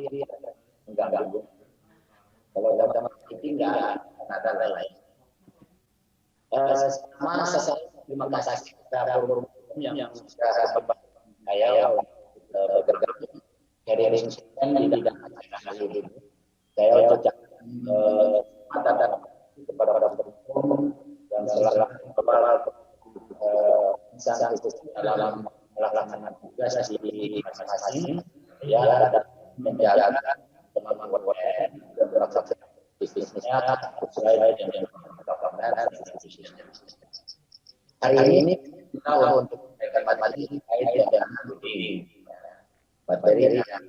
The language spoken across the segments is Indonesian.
dia mengganggu. Kalau dalam marketing nggak ada lain. Sama saya terima kasih kepada forum yang sudah sempat saya bekerja dari Indonesia di bidang ini. Saya ucapkan dan kepada forum yang selalu kepala insan dalam melaksanakan tugas di masing-masing ya dan menjaga teman-teman WN dan melaksanakan bisnisnya sesuai dengan hari ini kita untuk materi terkait dengan materi yang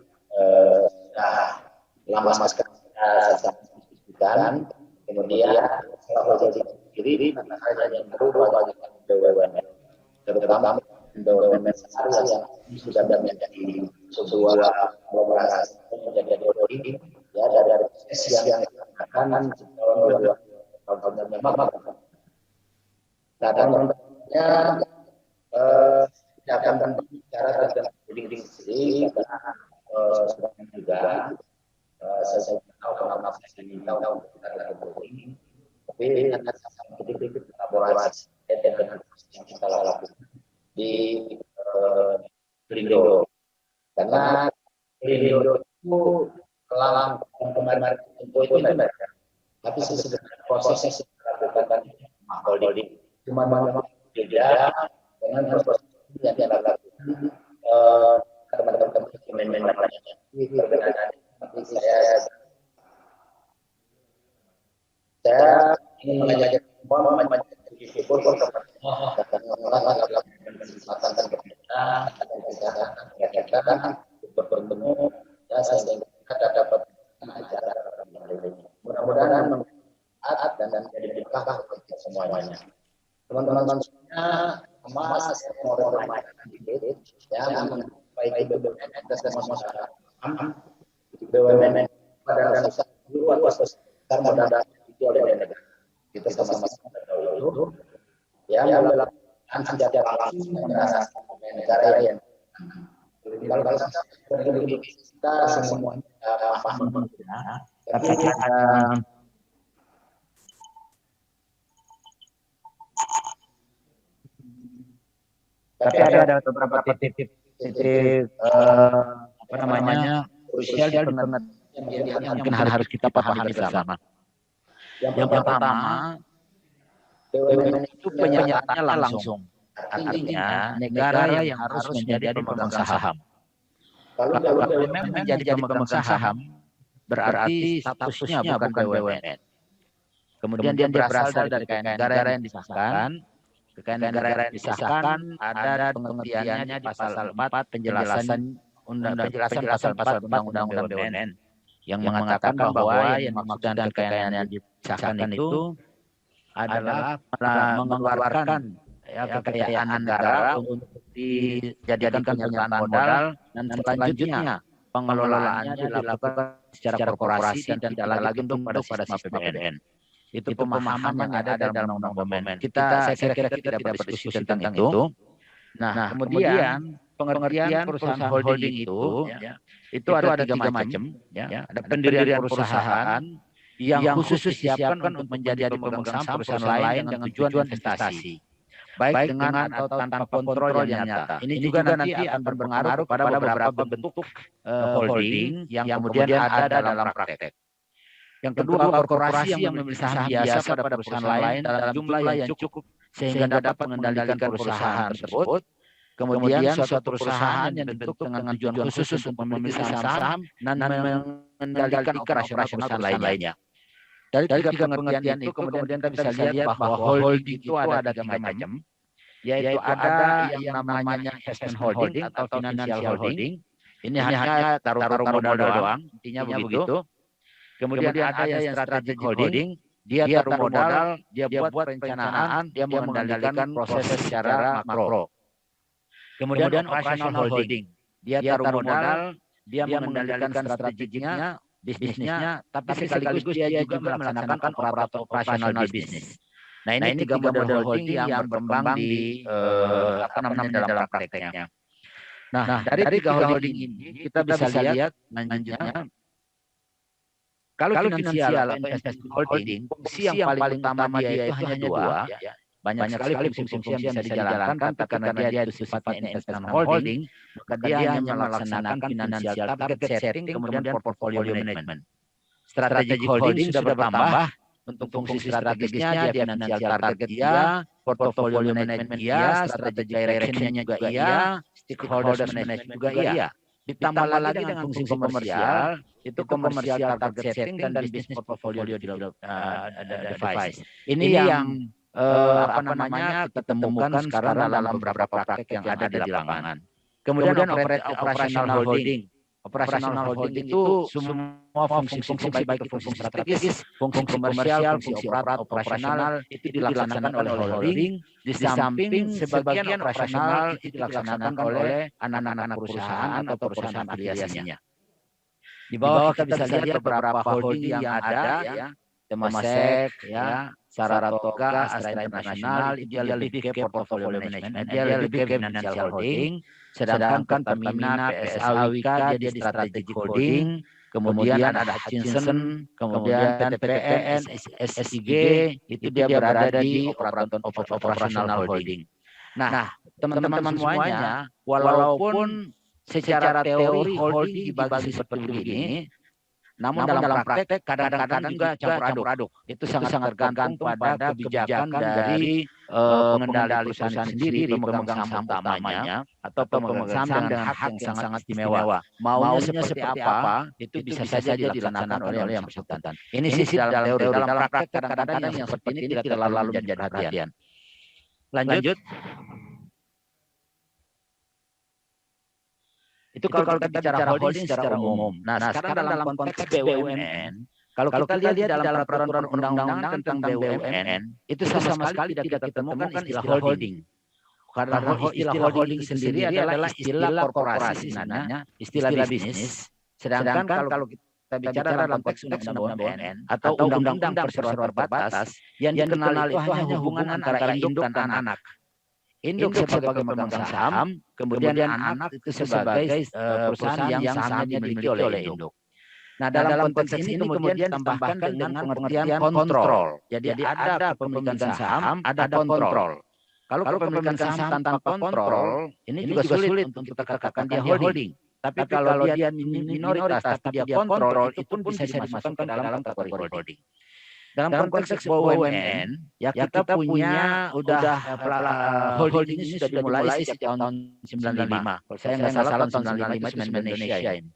sudah lama sekali kita diskusikan, kemudian setelah jadi diri ada yang berubah bagi BUMN, terutama BUMN besar yang sudah menjadi sebuah kolaborasi menjadi holding ya dari proses yang akan tahun 2000 nah tentunya kita akan berbicara tentang holding sendiri karena juga saya tahu karena saya tahu kita holding tapi ada sedikit kolaborasi dengan yang kita lakukan di Pelindo karena Pelindo itu dalam kemarin itu mereka tapi sebenarnya proses yang dilakukan holding cuma beda dengan proses yang dilakukan teman-teman manajemen lainnya perbedaan tapi saya ingin mengajak semua bertemu ya sehingga kita dapat acara mudah-mudahan bermanfaat dan jadi berkah bagi semuanya. Teman-teman semuanya emas mau remaja sedikit ya baik BUMN dan semua masyarakat BUMN pada dasar dulu atau besar modal oleh negara kita sama-sama tahu itu ya melakukan senjata langsung merasakan negara yang kalau kita semuanya paham tapi ada beberapa titik apa namanya krusial di pengertian yang mungkin harus kita pahami bersama. Yang pertama, BUMN itu penyerahannya langsung. Artinya negara yang harus menjadi pemegang saham. Kalau BUMN menjadi pemegang saham, berarti statusnya bukan BUMN. Kemudian dia berasal dari kekayaan negara yang disahkan. Kekayaan negara yang disahkan ada pengertiannya di pasal 4 penjelasan pasal 4 Undang-Undang BUMN yang mengatakan bahwa yang dimaksud dengan kekayaan yang disahkan itu adalah mengeluarkan kekayaan negara untuk dijadikan penyertaan modal dan selanjutnya pengelolaannya dilakukan secara korporasi dan tidak lagi tunduk pada sistem APBN. Itu pemahaman yang ada dalam Undang-Undang BUMN. Saya kira kita tidak berdiskusi tentang itu. Nah, kemudian pengertian perusahaan holding itu ada tiga macam. Ya. Ada pendirian perusahaan yang khusus disiapkan untuk menjadi pemegang saham perusahaan lain dengan tujuan investasi, baik dengan atau tanpa kontrol yang nyata. Ini juga nanti akan berpengaruh kepada beberapa bentuk holding yang kemudian ada dalam praktek. Yang kedua, korporasi yang memiliki saham biasa pada perusahaan lain dalam jumlah yang cukup sehingga dapat mengendalikan perusahaan tersebut. Kemudian suatu perusahaan yang dibentuk dengan tujuan khusus untuk memiliki saham dan mengendalikan operasional perusahaan lainnya. Dari tiga pengertian itu kemudian kita bisa lihat bahwa holding itu ada tiga macam, yaitu ada yang namanya investment holding atau financial holding. Ini hanya taruh modal doang, intinya begitu. Kemudian ada yang strategic holding, dia taruh modal, dia buat perencanaan, dia mengendalikan proses secara makro. Kemudian operational holding, dia taruh modal, dia mengendalikan strateginya, bisnisnya, tapi sekaligus dia juga melaksanakan operasional bisnis. Nah ini tiga model holding yang berkembang di dalam prakteknya. Nah, dari tiga holding ini kita bisa lihat lanjutnya. Kalau finansial atau investasi holding, fungsi yang paling utama dia itu hanya dua. Ya. Banyak sekali fungsi-fungsi yang bisa dijalankan, tapi karena dia itu sifatnya investment holding, maka dia hanya melaksanakan financial target setting, kemudian portfolio management. Strategic holding sudah bertambah untuk fungsi strategisnya, dia financial target dia, portfolio management dia, strategic direction-nya juga iya, stakeholders management juga iya. Ditambah lagi dengan fungsi komersial, itu komersial target setting dan business portfolio device. Ini yang apa namanya kita temukan sekarang dalam beberapa praktek yang ada di lapangan. Kemudian operational holding. Operational holding itu semua fungsi-fungsi baik itu fungsi strategis, fungsi komersial, fungsi operasional itu dilaksanakan oleh holding. Di samping sebagian operasional itu dilaksanakan oleh anak-anak perusahaan atau perusahaan afiliasinya. Di bawah kita bisa lihat beberapa holding yang ada, ya, Temasek, ya, Saratoga, Astra International, itu dia lebih ke portfolio management, dia lebih ke financial holding. Sedangkan Pertamina, PSA, Wika, dia di strategic holding. Kemudian ada Hutchinson, kemudian PTPN, SIG, itu dia berada di operational holding. Nah, teman-teman semuanya, walaupun secara teori holding dibagi seperti begini, namun dalam praktek kadang-kadang juga campur aduk. Itu sangat tergantung pada kebijakan dari pengendali perusahaan sendiri, pemegang saham utamanya, atau pemegang saham dengan hak yang sangat istimewa. Maunya seperti apa, itu bisa saja dilaksanakan oleh yang bersangkutan. Ini sisi dalam teori. Dalam praktek kadang-kadang yang seperti ini tidak terlalu menjadi perhatian. Lanjut. Itu kalau kita bicara holding secara umum. Nah, sekarang dalam konteks BUMN, kalau kita lihat dalam peraturan undang-undang tentang BUMN, itu sama sekali tidak kita temukan istilah holding. Karena istilah holding sendiri adalah istilah korporasi sebenarnya, istilah bisnis. Sedangkan kalau kita bicara dalam konteks undang-undang BUMN atau undang-undang perseroan terbatas, yang dikenal itu hanya hubungan antara induk dan anak. Induk sebagai pemegang saham, kemudian anak itu sebagai perusahaan yang sahamnya dimiliki oleh induk. Nah, dalam konteks ini kemudian ditambahkan dengan pengertian kontrol. Jadi ada kepemilikan saham, ada kontrol. Kalau kepemilikan saham tanpa kontrol, ini juga sulit untuk kita katakan dia holding. Tapi kalau dia minoritas tapi dia kontrol, itu pun bisa dimasukkan ke dalam kategori holding. Dalam konteks BUMN, ya kita punya holding ini sudah dimulai sejak tahun 95. Kalau saya nggak salah tahun 95 itu Semen Indonesia ini.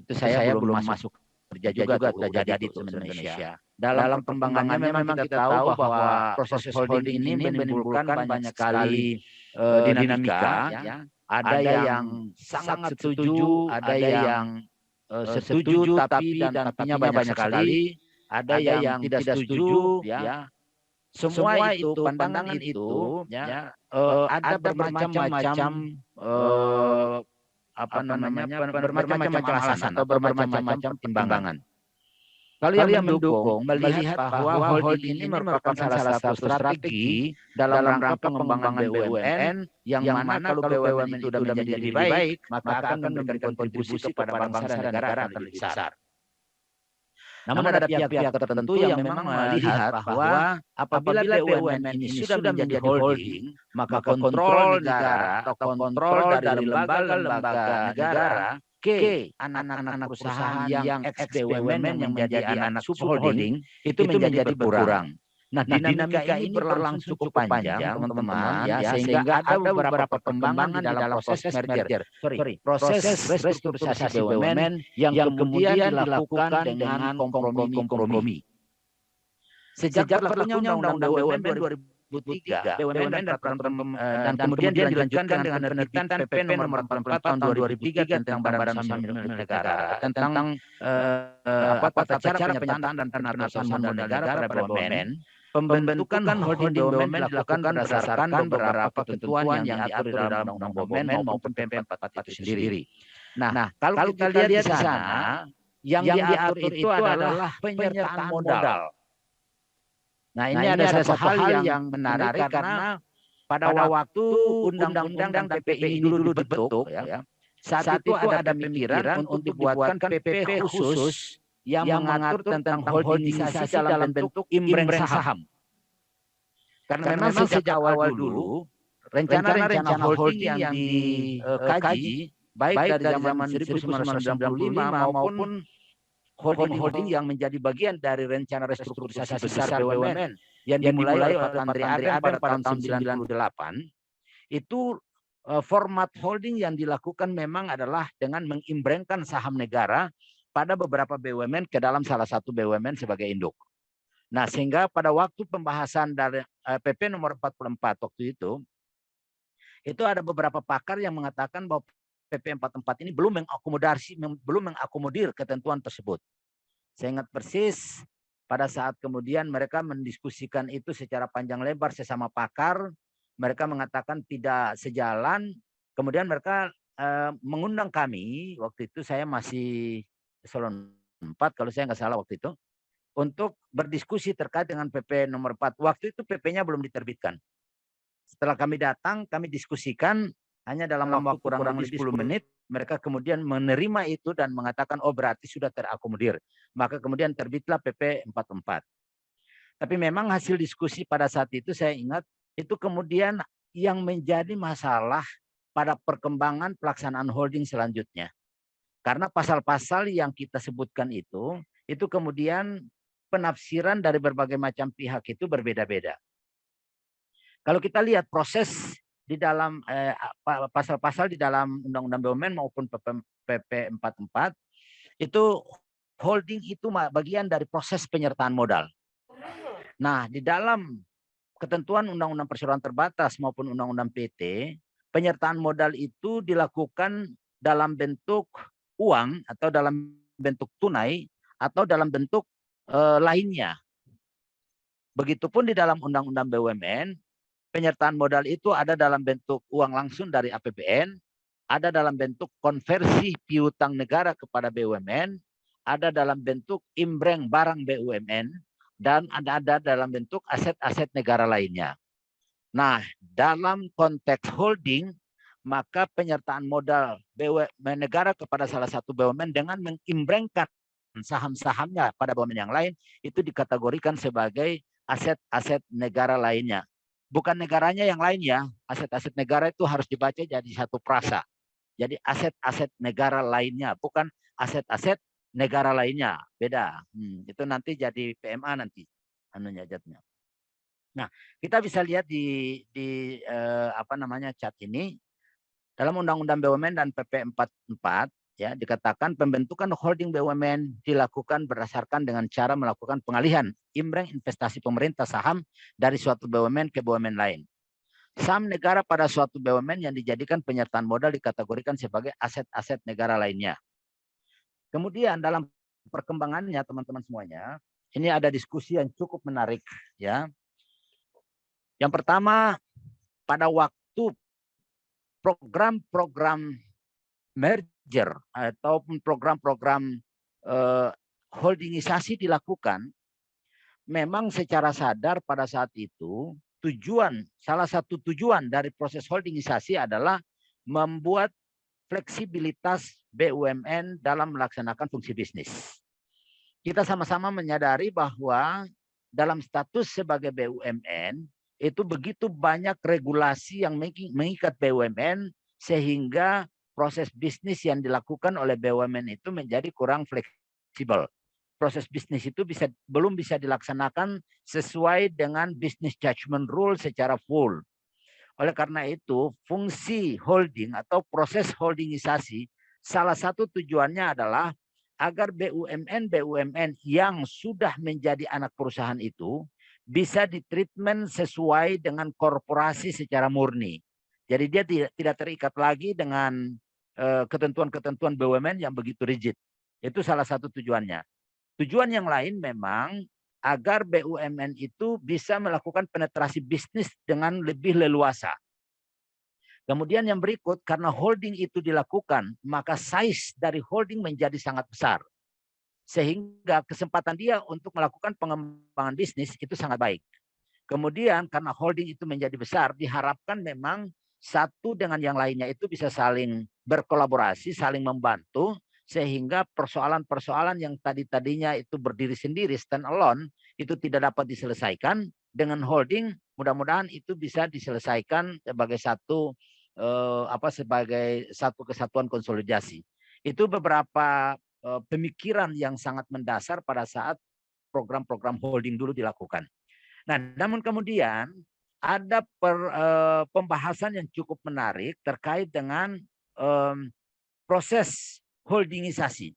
Itu saya belum masuk kerja juga sudah jadi di Semen Indonesia. Dalam pengembangannya memang kita tahu bahwa proses holding ini menimbulkan banyak sekali dinamika. Ya. Ada yang sangat setuju, ada yang setuju tapi tapinya banyak sekali. Ada yang tidak setuju, ya. Semua itu pandangan itu, ya, ada bermacam-macam bermacam-macam alasan atau bermacam-macam pertimbangan. Kalau yang mendukung melihat bahwa holding ini merupakan salah satu strategi dalam rangka pengembangan BUMN yang mana kalau BUMN itu sudah menjadi lebih baik, maka akan memberikan kontribusi kepada bangsa dan negara yang lebih besar. Namun ada pihak-pihak tertentu yang memang melihat bahwa apabila BUMN ini sudah menjadi holding, maka kontrol negara atau kontrol dari lembaga-lembaga negara ke anak-anak perusahaan yang ex-BUMN yang menjadi anak subholding itu menjadi berkurang. Nah, dinamika ini berlangsung cukup panjang, teman-teman, ya, sehingga ada beberapa perkembangan di dalam proses restrukturisasi BUMN yang kemudian dilakukan dengan kompromi. Sejak berlakunya Undang-Undang BUMN 2003, BUMN dan kemudian dilanjutkan dengan penerbitan PP nomor 44 tahun 2003 tentang Badan Usaha Milik Negara, tentang tata cara penyataan dan penatasan modal negara pada BUMN. Pembentukan holding BUMN dilakukan berdasarkan beberapa ketentuan yang diatur dalam Undang-Undang BUMN maupun PP 44 itu sendiri. Nah, kalau kita lihat di sana, yang diatur itu adalah penyertaan modal. Nah, ini ada satu hal yang menarik karena pada waktu undang-undang dan PP ini dulu dibentuk, ya, saat itu ada pemikiran untuk dibuatkan PP khusus yang mengatur tentang holdingisasi dalam bentuk imbreng saham. Karena memang sejak awal dulu rencana holding yang dikaji baik dari zaman 1995 maupun holding yang menjadi bagian dari rencana restrukturisasi besar BUMN yang dimulai oleh Menteri Aden pada tahun 98 itu format holding yang dilakukan memang adalah dengan mengimbrengkan saham negara pada beberapa BUMN ke dalam salah satu BUMN sebagai induk. Nah, sehingga pada waktu pembahasan dari PP nomor 44 waktu itu ada beberapa pakar yang mengatakan bahwa PP 44 ini belum mengakomodir ketentuan tersebut. Saya ingat persis pada saat kemudian mereka mendiskusikan itu secara panjang lebar sesama pakar, mereka mengatakan tidak sejalan. Kemudian mereka mengundang kami, waktu itu saya masih eselon 4 kalau saya nggak salah waktu itu, untuk berdiskusi terkait dengan PP nomor 4. Waktu itu PP-nya belum diterbitkan. Setelah kami datang, kami diskusikan hanya dalam waktu kurang lebih 10 menit, mereka kemudian menerima itu dan mengatakan, oh berarti sudah terakomodir. Maka kemudian terbitlah PP 44. Tapi memang hasil diskusi pada saat itu saya ingat, itu kemudian yang menjadi masalah pada perkembangan pelaksanaan holding selanjutnya. Karena pasal-pasal yang kita sebutkan itu kemudian penafsiran dari berbagai macam pihak itu berbeda-beda. Kalau kita lihat proses di dalam pasal-pasal di dalam Undang-Undang BUMN maupun PP 44, itu holding itu bagian dari proses penyertaan modal. Nah, di dalam ketentuan Undang-Undang Perseroan Terbatas maupun Undang-Undang PT, penyertaan modal itu dilakukan dalam bentuk uang atau dalam bentuk tunai atau dalam bentuk lainnya. Begitupun di dalam Undang-Undang BUMN, penyertaan modal itu ada dalam bentuk uang langsung dari APBN, ada dalam bentuk konversi piutang negara kepada BUMN, ada dalam bentuk imbreng barang BUMN, dan ada dalam bentuk aset-aset negara lainnya. Nah, dalam konteks holding, maka penyertaan modal BUMN negara kepada salah satu BUMN dengan mengimbrengkan saham-sahamnya pada BUMN yang lain itu dikategorikan sebagai aset-aset negara lainnya. Bukan negaranya yang lain ya, aset-aset negara itu harus dibaca jadi satu prasa. Jadi aset-aset negara lainnya, bukan aset-aset negara lainnya, beda. Itu nanti jadi PMA nanti anunya jatuhnya. Nah, kita bisa lihat di chat ini dalam Undang-Undang BUMN dan PP 44 ya dikatakan pembentukan holding BUMN dilakukan berdasarkan dengan cara melakukan pengalihan imbreng investasi pemerintah saham dari suatu BUMN ke BUMN lain. Saham negara pada suatu BUMN yang dijadikan penyertaan modal dikategorikan sebagai aset-aset negara lainnya. Kemudian dalam perkembangannya teman-teman semuanya, ini ada diskusi yang cukup menarik ya. Yang pertama, pada waktu program-program merger ataupun program-program holdingisasi dilakukan, memang secara sadar pada saat itu salah satu tujuan dari proses holdingisasi adalah membuat fleksibilitas BUMN dalam melaksanakan fungsi bisnis. Kita sama-sama menyadari bahwa dalam status sebagai BUMN itu begitu banyak regulasi yang mengikat BUMN sehingga proses bisnis yang dilakukan oleh BUMN itu menjadi kurang fleksibel. Proses bisnis itu belum bisa dilaksanakan sesuai dengan business judgment rule secara full. Oleh karena itu, fungsi holding atau proses holdingisasi salah satu tujuannya adalah agar BUMN yang sudah menjadi anak perusahaan itu bisa ditreatment sesuai dengan korporasi secara murni. Jadi dia tidak terikat lagi dengan ketentuan-ketentuan BUMN yang begitu rigid. Itu salah satu tujuannya. Tujuan yang lain memang agar BUMN itu bisa melakukan penetrasi bisnis dengan lebih leluasa. Kemudian yang berikut, karena holding itu dilakukan, maka size dari holding menjadi sangat besar. Sehingga kesempatan dia untuk melakukan pengembangan bisnis itu sangat baik. Kemudian karena holding itu menjadi besar, diharapkan memang satu dengan yang lainnya itu bisa saling berkolaborasi, saling membantu, sehingga persoalan-persoalan yang tadinya itu berdiri sendiri, stand alone, itu tidak dapat diselesaikan. Dengan holding, mudah-mudahan itu bisa diselesaikan sebagai sebagai satu kesatuan konsolidasi. Itu beberapa pemikiran yang sangat mendasar pada saat program-program holding dulu dilakukan. Nah, namun kemudian ada pembahasan yang cukup menarik terkait dengan proses holdingisasi.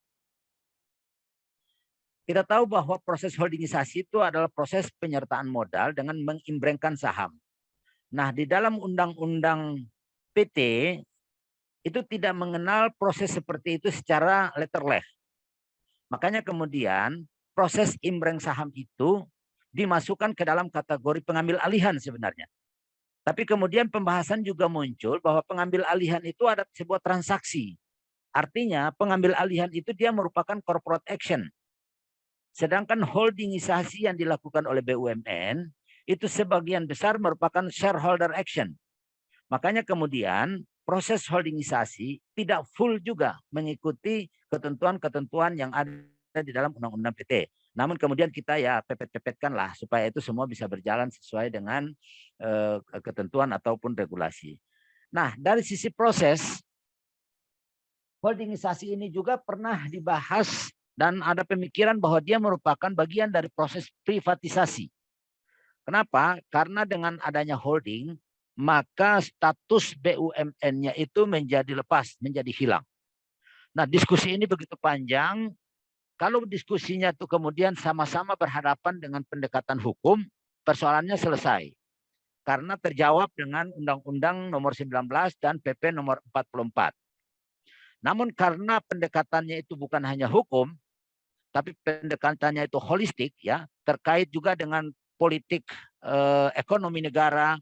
Kita tahu bahwa proses holdingisasi itu adalah proses penyertaan modal dengan mengimbrengkan saham. Nah, di dalam undang-undang PT itu tidak mengenal proses seperti itu secara letterless. Makanya kemudian proses imbreng saham itu dimasukkan ke dalam kategori pengambil alihan sebenarnya. Tapi kemudian pembahasan juga muncul bahwa pengambil alihan itu ada sebuah transaksi. Artinya pengambil alihan itu dia merupakan corporate action. Sedangkan holdingisasi yang dilakukan oleh BUMN itu sebagian besar merupakan shareholder action. Makanya kemudian proses holdingisasi tidak full juga mengikuti ketentuan-ketentuan yang ada di dalam undang-undang PT. Namun kemudian kita ya pepet-pepetkan lah supaya itu semua bisa berjalan sesuai dengan ketentuan ataupun regulasi. Nah, dari sisi proses, holdingisasi ini juga pernah dibahas dan ada pemikiran bahwa dia merupakan bagian dari proses privatisasi. Kenapa? Karena dengan adanya holding, maka status BUMN-nya itu menjadi lepas, menjadi hilang. Nah, diskusi ini begitu panjang. Kalau diskusinya itu kemudian sama-sama berhadapan dengan pendekatan hukum, persoalannya selesai. Karena terjawab dengan Undang-Undang nomor 19 dan PP nomor 44. Namun karena pendekatannya itu bukan hanya hukum, tapi pendekatannya itu holistik, ya, terkait juga dengan politik ekonomi negara,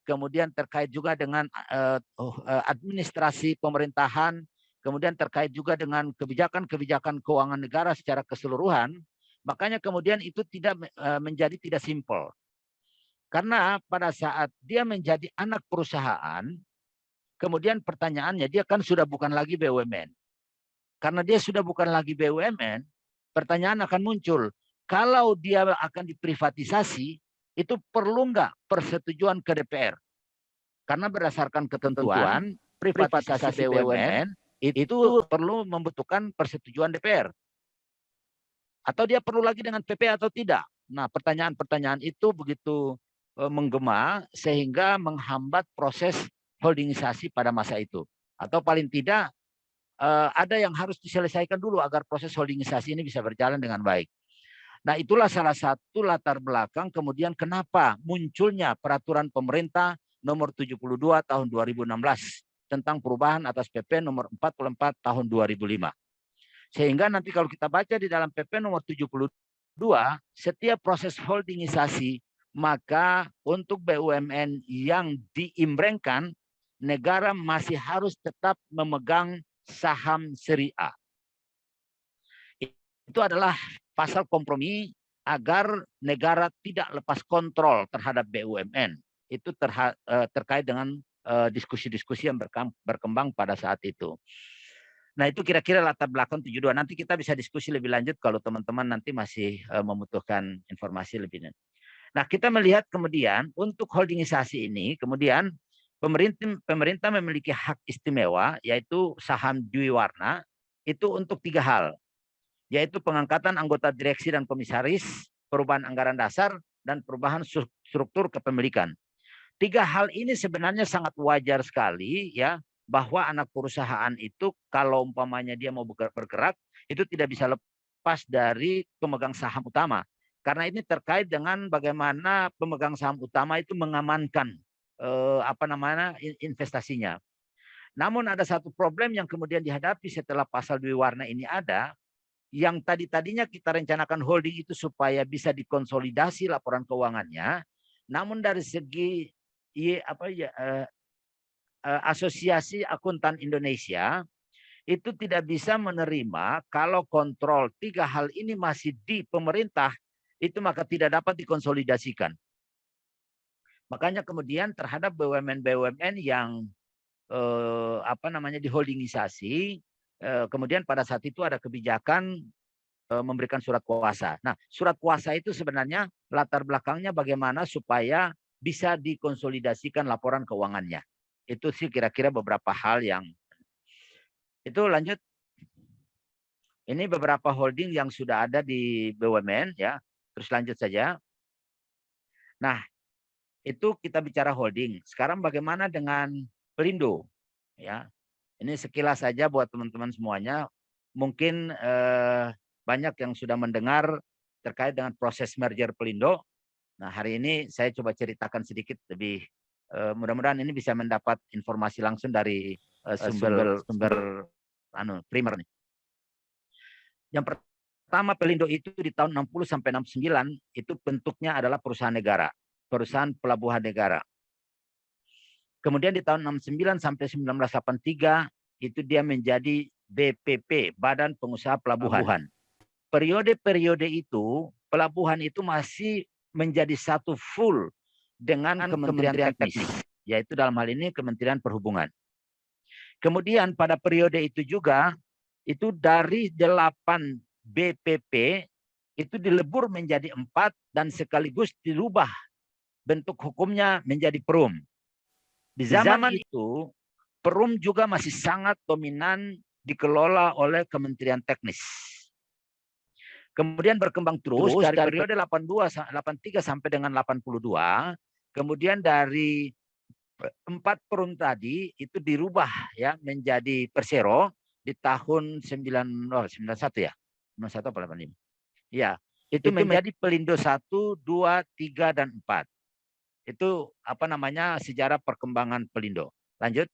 kemudian terkait juga dengan administrasi pemerintahan, kemudian terkait juga dengan kebijakan-kebijakan keuangan negara secara keseluruhan, makanya kemudian itu menjadi tidak simpel. Karena pada saat dia menjadi anak perusahaan, kemudian pertanyaannya dia kan sudah bukan lagi BUMN. Karena dia sudah bukan lagi BUMN, pertanyaan akan muncul, kalau dia akan diprivatisasi, itu perlu nggak persetujuan ke DPR? Karena berdasarkan ketentuan privatisasi BUMN itu perlu membutuhkan persetujuan DPR. Atau dia perlu lagi dengan PP atau tidak? Nah, pertanyaan-pertanyaan itu begitu menggema sehingga menghambat proses holdingisasi pada masa itu. Atau paling tidak ada yang harus diselesaikan dulu agar proses holdingisasi ini bisa berjalan dengan baik. Nah, itulah salah satu latar belakang kemudian kenapa munculnya peraturan pemerintah nomor 72 tahun 2016 tentang perubahan atas PP nomor 44 tahun 2005. Sehingga nanti kalau kita baca di dalam PP nomor 72, setiap proses holdingisasi, maka untuk BUMN yang diimbrengkan, negara masih harus tetap memegang saham seri A. Itu adalah pasal kompromi agar negara tidak lepas kontrol terhadap BUMN. Itu terkait dengan diskusi-diskusi yang berkembang pada saat itu. Nah, itu kira-kira latar belakang 72. Nanti kita bisa diskusi lebih lanjut kalau teman-teman nanti masih membutuhkan informasi lebih lanjut. Nah, kita melihat kemudian untuk holdingisasi ini, kemudian pemerintah memiliki hak istimewa, yaitu saham Dwiwarna, itu untuk 3 hal, yaitu pengangkatan anggota direksi dan komisaris, perubahan anggaran dasar, dan perubahan struktur kepemilikan. 3 hal ini sebenarnya sangat wajar sekali, ya, bahwa anak perusahaan itu kalau umpamanya dia mau bergerak, itu tidak bisa lepas dari pemegang saham utama. Karena ini terkait dengan bagaimana pemegang saham utama itu mengamankan investasinya. Namun ada satu problem yang kemudian dihadapi setelah pasal Dwiwarna ini ada, yang tadinya kita rencanakan holding itu supaya bisa dikonsolidasi laporan keuangannya, namun dari segi Asosiasi Akuntan Indonesia itu tidak bisa menerima kalau kontrol 3 hal ini masih di pemerintah, itu maka tidak dapat dikonsolidasikan. Makanya kemudian terhadap BUMN-BUMN yang diholdingisasi, kemudian pada saat itu ada kebijakan memberikan surat kuasa. Nah, surat kuasa itu sebenarnya latar belakangnya bagaimana supaya bisa dikonsolidasikan laporan keuangannya. Itu sih kira-kira beberapa hal yang itu. Lanjut. Ini beberapa holding yang sudah ada di BUMN ya. Terus lanjut saja. Nah, itu kita bicara holding. Sekarang bagaimana dengan Pelindo? Ya, ini sekilas saja buat teman-teman semuanya. Mungkin banyak yang sudah mendengar terkait dengan proses merger Pelindo. Nah, hari ini saya coba ceritakan sedikit lebih. Mudah-mudahan ini bisa mendapat informasi langsung dari sumber primer nih. Yang pertama, Pelindo itu di tahun 60 sampai 69 itu bentuknya adalah perusahaan negara, perusahaan pelabuhan negara. Kemudian di tahun 69 sampai 1983 itu dia menjadi BPP, Badan Pengusaha Pelabuhan. Periode-periode itu pelabuhan itu masih menjadi satu full dengan Kementerian Teknis, yaitu dalam hal ini Kementerian Perhubungan. Kemudian pada periode itu juga itu dari 8 BPP itu dilebur menjadi 4 dan sekaligus dirubah bentuk hukumnya menjadi Perum. Di zaman itu Perum juga masih sangat dominan dikelola oleh Kementerian Teknis. Kemudian berkembang terus dari periode 83 sampai dengan 82. Kemudian dari 4 Perum tadi itu dirubah ya menjadi Persero di tahun 91 ya. 91 apa 85? Ya, itu menjadi Pelindo 1, 2, 3 dan 4. Itu sejarah perkembangan Pelindo. Lanjut.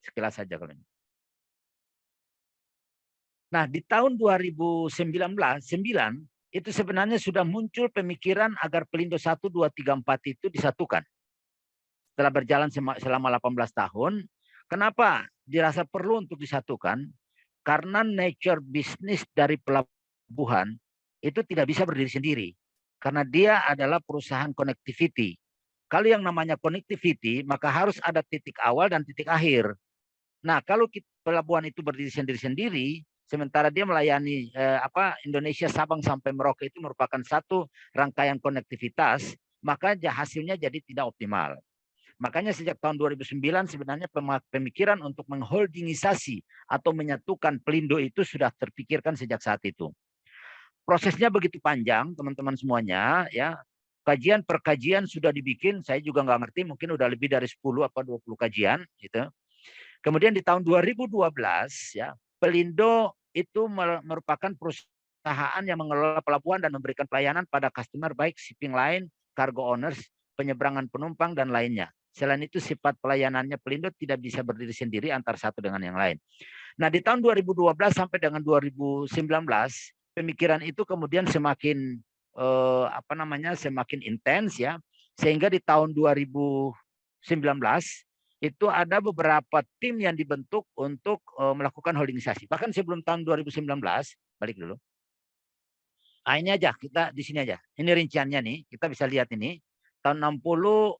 Sekilas saja kalau ini. Nah, di tahun 2009 itu sebenarnya sudah muncul pemikiran agar Pelindo 1, 2, 3, 4 itu disatukan. Setelah berjalan selama 18 tahun, kenapa dirasa perlu untuk disatukan? Karena nature bisnis dari pelabuhan itu tidak bisa berdiri sendiri. Karena dia adalah perusahaan connectivity. Kalau yang namanya connectivity, maka harus ada titik awal dan titik akhir. Nah, kalau pelabuhan itu berdiri sendiri-sendiri, sementara dia melayani Indonesia Sabang sampai Merauke itu merupakan satu rangkaian konektivitas, maka hasilnya jadi tidak optimal. Makanya sejak tahun 2009 sebenarnya pemikiran untuk mengholdingisasi atau menyatukan Pelindo itu sudah terpikirkan sejak saat itu. Prosesnya begitu panjang, teman-teman semuanya, ya. Kajian per kajian sudah dibikin, saya juga nggak ngerti, mungkin udah lebih dari 10 apa 20 kajian gitu. Kemudian di tahun 2012 ya, Pelindo itu merupakan perusahaan yang mengelola pelabuhan dan memberikan pelayanan pada customer baik shipping line, cargo owners, penyeberangan penumpang dan lainnya. Selain itu sifat pelayanannya Pelindo tidak bisa berdiri sendiri antara satu dengan yang lain. Nah, di tahun 2012 sampai dengan 2019 pemikiran itu kemudian semakin semakin intens ya, sehingga di tahun 2019 itu ada beberapa tim yang dibentuk untuk melakukan holdingisasi. Bahkan sebelum tahun 2019, balik dulu. Nah, ini aja, kita di sini aja. Ini rinciannya nih, kita bisa lihat ini. Tahun 60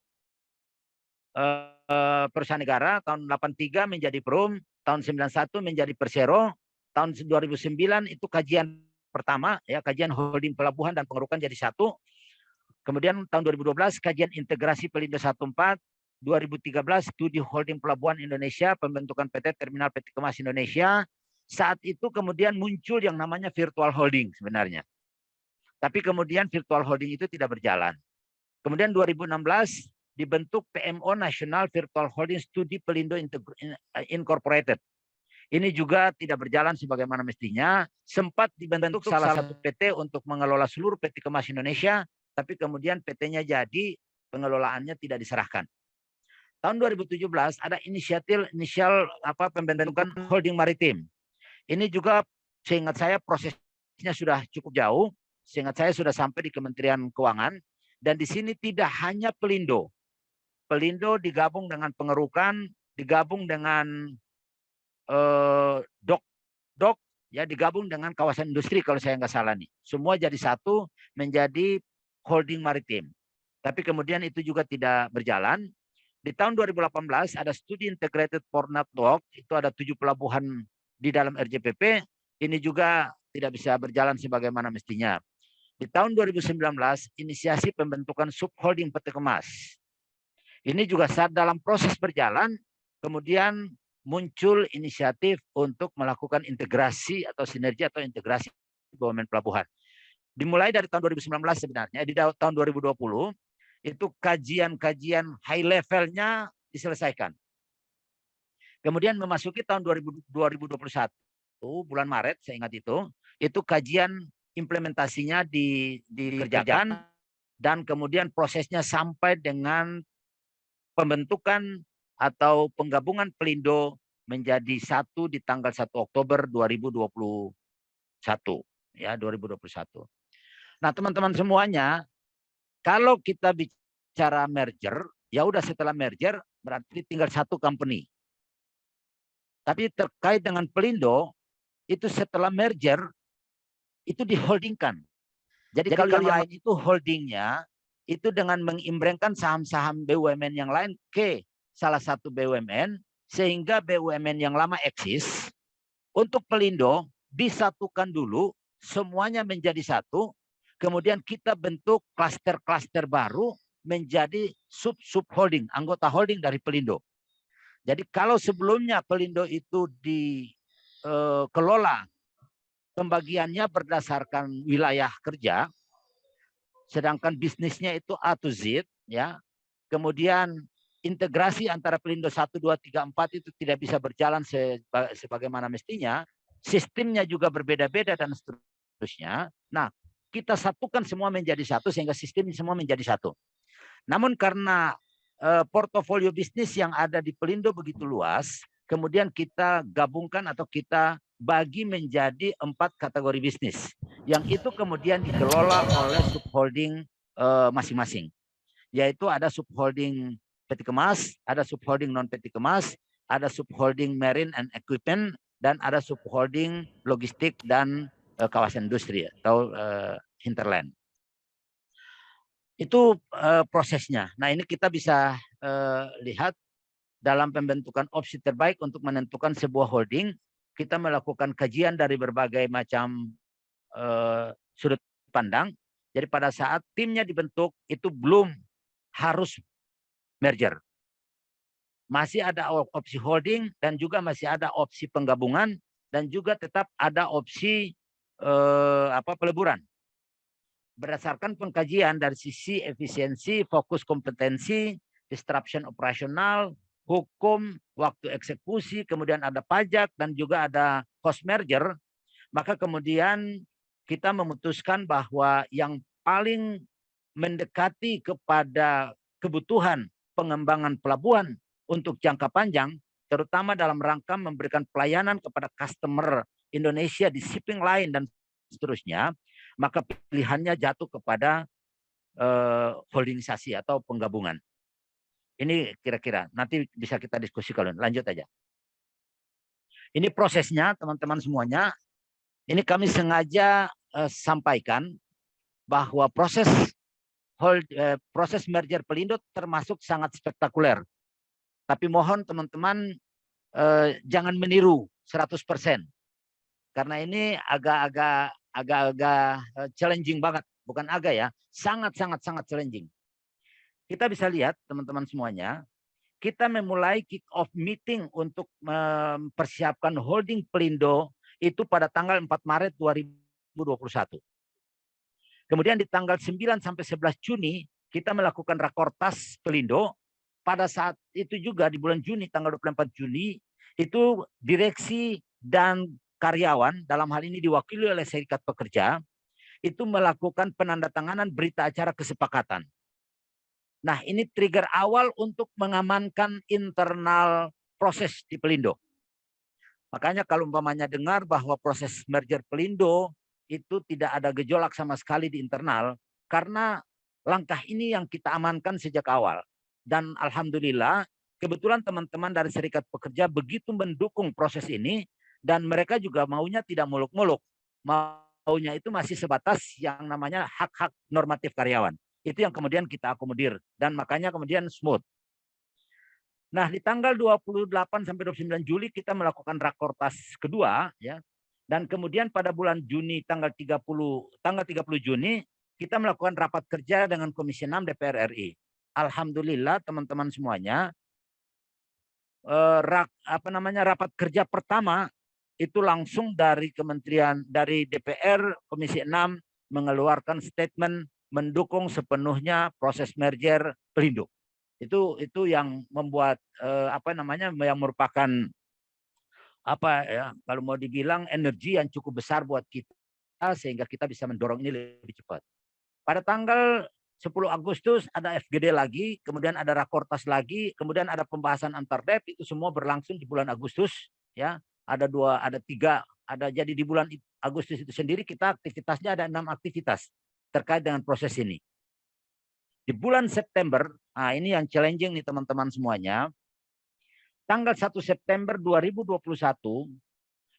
perusahaan negara, tahun 83 menjadi Perum, tahun 91 menjadi Persero, tahun 2009 itu kajian pertama, ya kajian holding pelabuhan dan pengerukan jadi satu. Kemudian tahun 2012 kajian integrasi Pelindo 14, 2013 studi holding pelabuhan Indonesia, pembentukan PT Terminal PT Kemas Indonesia. Saat itu kemudian muncul yang namanya virtual holding sebenarnya. Tapi kemudian virtual holding itu tidak berjalan. Kemudian 2016 dibentuk PMO National Virtual Holding Studi Pelindo Incorporated. Ini juga tidak berjalan sebagaimana mestinya. Sempat dibentuk salah satu PT untuk mengelola seluruh PT Kemas Indonesia, tapi kemudian PT-nya jadi pengelolaannya tidak diserahkan. Tahun 2017 ada inisial pembentukan holding maritim. Ini juga seingat saya prosesnya sudah cukup jauh. Seingat saya sudah sampai di Kementerian Keuangan. Dan di sini tidak hanya Pelindo. Pelindo digabung dengan pengerukan, digabung dengan dok, ya digabung dengan kawasan industri kalau saya nggak salah nih. Semua jadi satu menjadi holding maritim. Tapi kemudian itu juga tidak berjalan. Di tahun 2018 ada studi integrated port network, itu ada 7 pelabuhan di dalam RJPP, ini juga tidak bisa berjalan sebagaimana mestinya. Di tahun 2019 inisiasi pembentukan subholding PT Kemas. Ini juga saat dalam proses berjalan, kemudian muncul inisiatif untuk melakukan integrasi atau sinergi atau integrasi BUMN pelabuhan. Dimulai dari tahun 2019 sebenarnya, di tahun 2020 itu kajian-kajian high levelnya diselesaikan. Kemudian memasuki tahun 2021 bulan Maret, saya ingat itu kajian implementasinya dikerjakan dan kemudian prosesnya sampai dengan pembentukan atau penggabungan Pelindo menjadi satu di tanggal 1 Oktober 2021 ya 2021. Nah, teman-teman semuanya, kalau kita bicara merger, ya udah setelah merger berarti tinggal satu company. Tapi terkait dengan Pelindo, itu setelah merger itu diholdingkan. Jadi kalau yang lain itu holdingnya itu dengan mengimbrengkan saham-saham BUMN yang lain ke salah satu BUMN sehingga BUMN yang lama eksis. Untuk Pelindo disatukan dulu, semuanya menjadi satu. Kemudian kita bentuk klaster-klaster baru menjadi sub-holding, anggota holding dari Pelindo. Jadi kalau sebelumnya Pelindo itu dikelola pembagiannya berdasarkan wilayah kerja, sedangkan bisnisnya itu A to Z, ya. Kemudian integrasi antara Pelindo 1, 2, 3, 4 itu tidak bisa berjalan sebagaimana mestinya. Sistemnya juga berbeda-beda dan seterusnya. Nah, kita satukan semua menjadi satu sehingga sistem semua menjadi satu. Namun karena portofolio bisnis yang ada di Pelindo begitu luas, kemudian kita gabungkan atau kita bagi menjadi 4 kategori bisnis. Yang itu kemudian dikelola oleh subholding masing-masing. Yaitu ada subholding PT Kemas, ada subholding non PT Kemas, ada subholding marine and equipment, dan ada subholding logistik dan kawasan industri atau hinterland. Itu prosesnya. Nah, ini kita bisa lihat dalam pembentukan opsi terbaik untuk menentukan sebuah holding. Kita melakukan kajian dari berbagai macam sudut pandang. Jadi pada saat timnya dibentuk itu belum harus merger. Masih ada opsi holding dan juga masih ada opsi penggabungan dan juga tetap ada opsi peleburan. Berdasarkan pengkajian dari sisi efisiensi, fokus kompetensi, disruption operasional, hukum, waktu eksekusi, kemudian ada pajak dan juga ada cost merger, maka kemudian kita memutuskan bahwa yang paling mendekati kepada kebutuhan pengembangan pelabuhan untuk jangka panjang, terutama dalam rangka memberikan pelayanan kepada customer Indonesia di shipping line dan seterusnya, maka pilihannya jatuh kepada holdingisasi atau penggabungan. Ini kira-kira, nanti bisa kita diskusikan. Lanjut aja. Ini prosesnya, teman-teman semuanya. Ini kami sengaja sampaikan bahwa proses merger Pelindo termasuk sangat spektakuler. Tapi mohon teman-teman jangan meniru 100%. Karena ini agak-agak challenging banget. Bukan agak ya, sangat challenging. Kita bisa lihat teman-teman semuanya, kita memulai kick off meeting untuk mempersiapkan holding Pelindo itu pada tanggal 4 Maret 2021. Kemudian di tanggal 9 sampai 11 Juni kita melakukan rakortas Pelindo. Pada saat itu juga di bulan Juni, tanggal 24 Juni, itu direksi dan karyawan, dalam hal ini diwakili oleh serikat pekerja, itu melakukan penandatanganan berita acara kesepakatan. Nah, ini trigger awal untuk mengamankan internal proses di Pelindo. Makanya kalau umpamanya dengar bahwa proses merger Pelindo itu tidak ada gejolak sama sekali di internal, karena langkah ini yang kita amankan sejak awal. Dan alhamdulillah, kebetulan teman-teman dari serikat pekerja begitu mendukung proses ini, dan mereka juga maunya tidak muluk-muluk. Maunya itu masih sebatas yang namanya hak-hak normatif karyawan. Itu yang kemudian kita akomodir dan makanya kemudian smooth. Nah, di tanggal 28 sampai 29 Juli kita melakukan rakortas kedua ya. Dan kemudian pada bulan Juni tanggal 30 Juni kita melakukan rapat kerja dengan Komisi 6 DPR RI. Alhamdulillah teman-teman semuanya rapat kerja pertama itu langsung dari DPR Komisi 6 mengeluarkan statement mendukung sepenuhnya proses merger Pelindo. Itu yang membuat yang merupakan kalau mau dibilang energi yang cukup besar buat kita sehingga kita bisa mendorong ini lebih cepat. Pada tanggal 10 Agustus ada FGD lagi, kemudian ada rakortas lagi, kemudian ada pembahasan antar dep, itu semua berlangsung di bulan Agustus ya. Jadi di bulan Agustus itu sendiri kita aktivitasnya ada 6 aktivitas terkait dengan proses ini. Di bulan September, ini yang challenging nih teman-teman semuanya. Tanggal 1 September 2021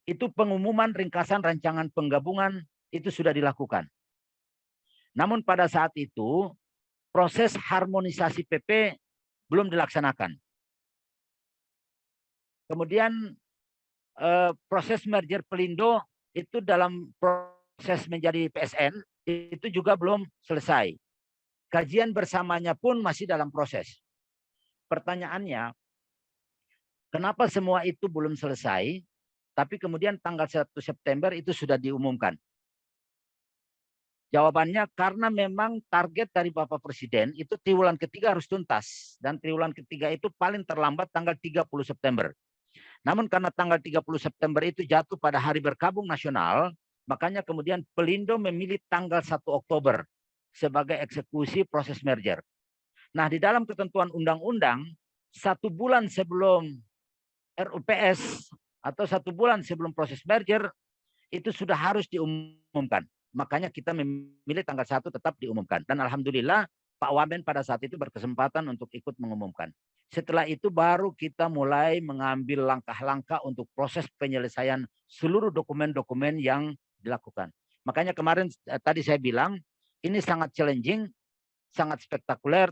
itu pengumuman ringkasan rancangan penggabungan itu sudah dilakukan. Namun pada saat itu proses harmonisasi PP belum dilaksanakan. Kemudian proses merger Pelindo itu dalam proses menjadi PSN itu juga belum selesai. Kajian bersamanya pun masih dalam proses. Pertanyaannya, kenapa semua itu belum selesai, tapi kemudian tanggal 1 September itu sudah diumumkan? Jawabannya karena memang target dari Bapak Presiden itu triwulan ketiga harus tuntas. Dan triwulan ketiga itu paling terlambat tanggal 30 September. Namun karena tanggal 30 September itu jatuh pada hari berkabung nasional, makanya kemudian Pelindo memilih tanggal 1 Oktober sebagai eksekusi proses merger. Nah, di dalam ketentuan undang-undang, 1 bulan sebelum RUPS atau 1 bulan sebelum proses merger, itu sudah harus diumumkan. Makanya kita memilih tanggal 1 tetap diumumkan. Dan alhamdulillah Pak Wamen pada saat itu berkesempatan untuk ikut mengumumkan. Setelah itu baru kita mulai mengambil langkah-langkah untuk proses penyelesaian seluruh dokumen-dokumen yang dilakukan. Makanya kemarin tadi saya bilang, ini sangat challenging, sangat spektakuler,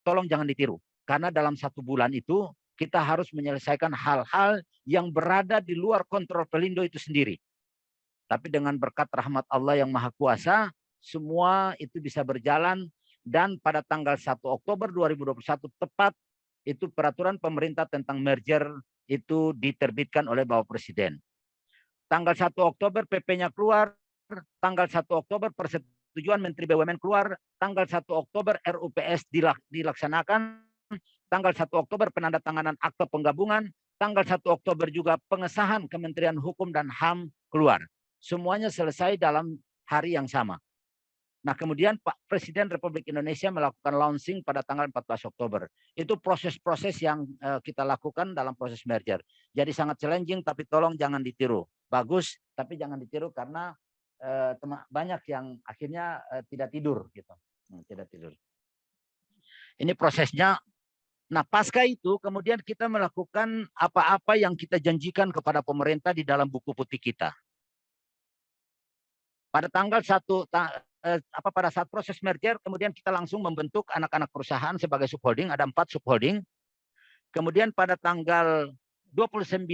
tolong jangan ditiru. Karena dalam 1 bulan itu kita harus menyelesaikan hal-hal yang berada di luar kontrol Pelindo itu sendiri. Tapi dengan berkat rahmat Allah yang Maha Kuasa, semua itu bisa berjalan. Dan pada tanggal 1 Oktober 2021 tepat, itu peraturan pemerintah tentang merger itu diterbitkan oleh Bapak Presiden. Tanggal 1 Oktober PP-nya keluar, tanggal 1 Oktober persetujuan Menteri BUMN keluar, tanggal 1 Oktober RUPS dilaksanakan, tanggal 1 Oktober penandatanganan akte penggabungan, tanggal 1 Oktober juga pengesahan Kementerian Hukum dan HAM keluar. Semuanya selesai dalam hari yang sama. Nah, kemudian Pak Presiden Republik Indonesia melakukan launching pada tanggal 14 Oktober. Itu proses-proses yang kita lakukan dalam proses merger. Jadi sangat challenging, tapi tolong jangan ditiru. Bagus, tapi jangan ditiru karena banyak yang akhirnya tidak tidur gitu. Tidak tidur. Ini prosesnya. Nah, pasca itu kemudian kita melakukan apa-apa yang kita janjikan kepada pemerintah di dalam buku putih kita. Pada tanggal 1 pada saat proses merger kemudian kita langsung membentuk anak-anak perusahaan sebagai subholding, ada 4 subholding. Kemudian pada tanggal 29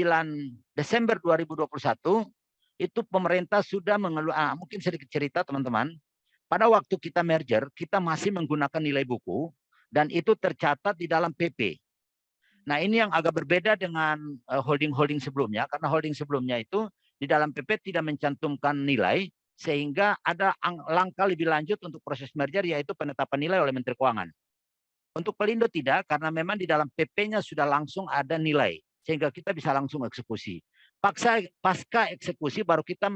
Desember 2021 itu pemerintah sudah mengeluarkan, mungkin sedikit cerita teman-teman. Pada waktu kita merger, kita masih menggunakan nilai buku dan itu tercatat di dalam PP. Nah, ini yang agak berbeda dengan holding-holding sebelumnya, karena holding sebelumnya itu di dalam PP tidak mencantumkan nilai, sehingga ada langkah lebih lanjut untuk proses merger, yaitu penetapan nilai oleh Menteri Keuangan. Untuk Pelindo tidak, karena memang di dalam PP-nya sudah langsung ada nilai, sehingga kita bisa langsung eksekusi. Pasca eksekusi baru kita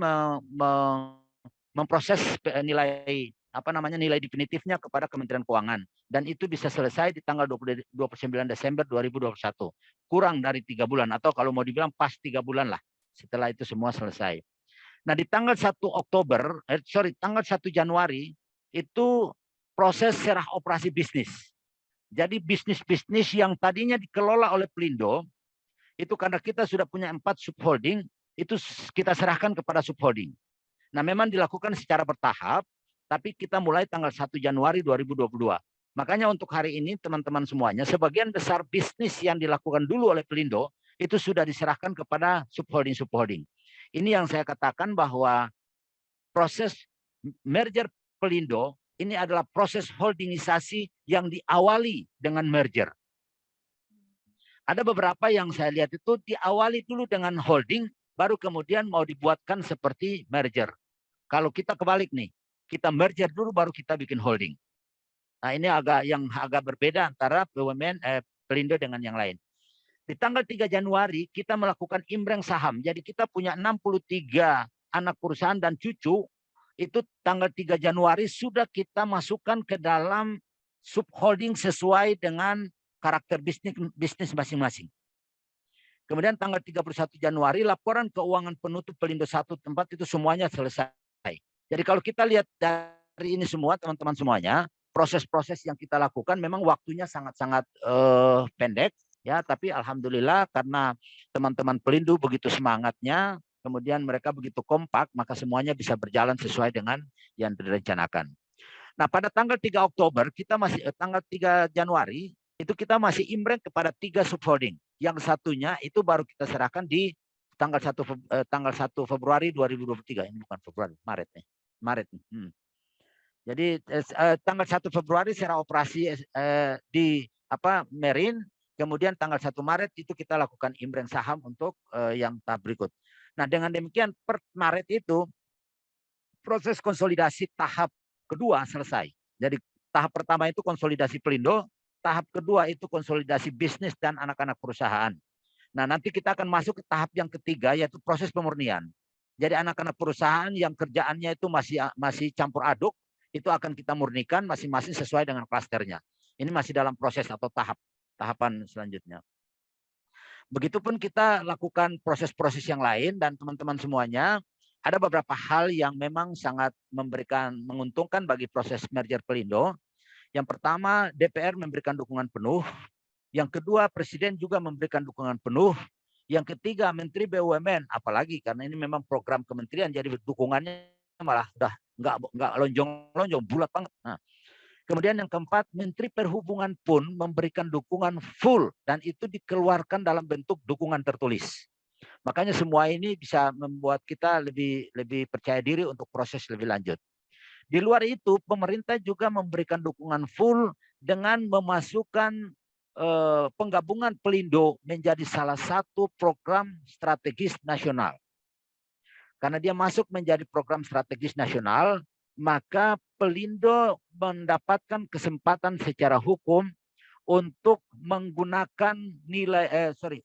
memproses nilai nilai definitifnya kepada Kementerian Keuangan, dan itu bisa selesai di tanggal 29 Desember 2021. Kurang dari 3 bulan, atau kalau mau dibilang pas 3 bulan lah setelah itu semua selesai. Nah, di tanggal 1 Januari itu proses serah operasi bisnis. Jadi bisnis-bisnis yang tadinya dikelola oleh Pelindo, itu karena kita sudah punya 4 subholding, itu kita serahkan kepada subholding. Nah, memang dilakukan secara bertahap, tapi kita mulai tanggal 1 Januari 2022. Makanya untuk hari ini teman-teman semuanya, sebagian besar bisnis yang dilakukan dulu oleh Pelindo itu sudah diserahkan kepada subholding. Ini yang saya katakan bahwa proses merger Pelindo ini adalah proses holdingisasi yang diawali dengan merger. Ada beberapa yang saya lihat itu diawali dulu dengan holding, baru kemudian mau dibuatkan seperti merger. Kalau kita kebalik nih, kita merger dulu baru kita bikin holding. Nah ini agak berbeda antara BUMN Pelindo dengan yang lain. Di tanggal 3 Januari kita melakukan imbreng saham. Jadi kita punya 63 anak perusahaan dan cucu. Itu tanggal 3 Januari sudah kita masukkan ke dalam subholding sesuai dengan karakter bisnis masing-masing. Kemudian tanggal 31 Januari laporan keuangan penutup Pelindo 1 tempat itu semuanya selesai. Jadi kalau kita lihat dari ini semua teman-teman semuanya, proses-proses yang kita lakukan memang waktunya sangat-sangat pendek ya, tapi alhamdulillah karena teman-teman Pelindo begitu semangatnya, kemudian mereka begitu kompak, maka semuanya bisa berjalan sesuai dengan yang direncanakan. Nah, pada tanggal 3 Oktober kita masih tanggal 3 Januari itu kita masih imbreng kepada 3 subholding. Yang satunya itu baru kita serahkan di tanggal 1 Februari 2023. Ini bukan Februari, Maret nih. Maret. Jadi tanggal 1 Februari secara operasi di Merin, kemudian tanggal 1 Maret itu kita lakukan imbreng saham untuk yang tahap berikut. Nah, dengan demikian per Maret itu proses konsolidasi tahap kedua selesai. Jadi tahap pertama itu konsolidasi Pelindo, tahap kedua itu konsolidasi bisnis dan anak-anak perusahaan. Nah, nanti kita akan masuk ke tahap yang ketiga yaitu proses pemurnian. Jadi anak-anak perusahaan yang kerjaannya itu masih campur aduk, itu akan kita murnikan masing-masing sesuai dengan klasternya. Ini masih dalam proses atau tahapan selanjutnya. Begitupun kita lakukan proses-proses yang lain dan teman-teman semuanya, ada beberapa hal yang memang sangat menguntungkan bagi proses merger Pelindo. Yang pertama, DPR memberikan dukungan penuh. Yang kedua, Presiden juga memberikan dukungan penuh. Yang ketiga, Menteri BUMN, apalagi karena ini memang program kementerian, jadi dukungannya malah udah nggak lonjong-lonjong, bulat banget. Nah, kemudian yang keempat, Menteri Perhubungan pun memberikan dukungan full dan itu dikeluarkan dalam bentuk dukungan tertulis. Makanya semua ini bisa membuat kita lebih percaya diri untuk proses lebih lanjut. Di luar itu, pemerintah juga memberikan dukungan full dengan memasukkan penggabungan Pelindo menjadi salah satu program strategis nasional. Karena dia masuk menjadi program strategis nasional, maka Pelindo mendapatkan kesempatan secara hukum untuk menggunakan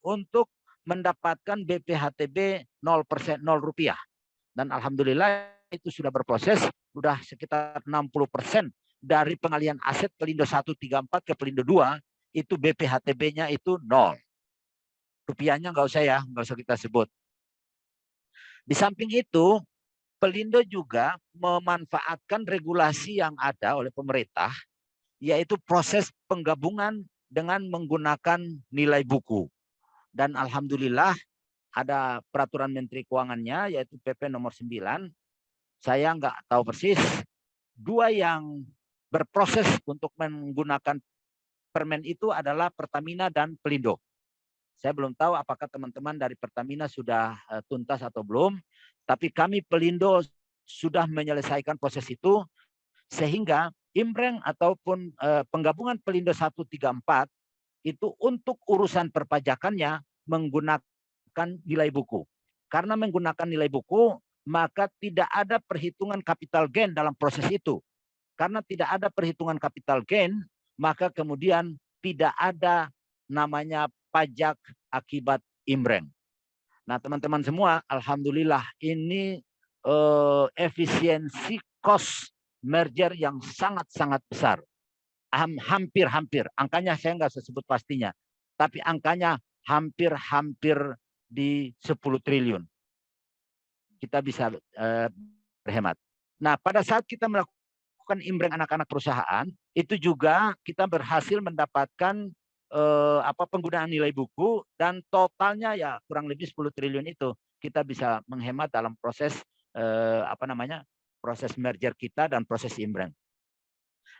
untuk mendapatkan BPHTB 0%, 0 rupiah. Dan alhamdulillah itu sudah berproses, sudah sekitar 60% dari pengalihan aset Pelindo 134 ke Pelindo 2, itu BPHTB-nya itu 0. Rupiahnya nggak usah kita sebut. Di samping itu, Pelindo juga memanfaatkan regulasi yang ada oleh pemerintah, yaitu proses penggabungan dengan menggunakan nilai buku. Dan alhamdulillah ada peraturan Menteri Keuangannya, yaitu PP nomor 9. Saya nggak tahu persis. 2 yang berproses untuk menggunakan permen itu adalah Pertamina dan Pelindo. Saya belum tahu apakah teman-teman dari Pertamina sudah tuntas atau belum. Tapi kami Pelindo sudah menyelesaikan proses itu. Sehingga imbreng ataupun penggabungan Pelindo 134 itu untuk urusan perpajakannya menggunakan nilai buku. Karena menggunakan nilai buku, maka tidak ada perhitungan capital gain dalam proses itu. Karena tidak ada perhitungan capital gain, maka kemudian tidak ada namanya pajak akibat imbreng. Nah, teman-teman semua, alhamdulillah ini efisiensi cost merger yang sangat-sangat besar. Hampir, angkanya saya nggak sebut pastinya, tapi angkanya hampir di 10 triliun. Kita bisa berhemat. Nah, pada saat kita melakukan imbreng anak-anak perusahaan, itu juga kita berhasil mendapatkan penggunaan nilai buku dan totalnya ya kurang lebih 10 triliun itu kita bisa menghemat dalam proses proses merger kita dan proses imbreng.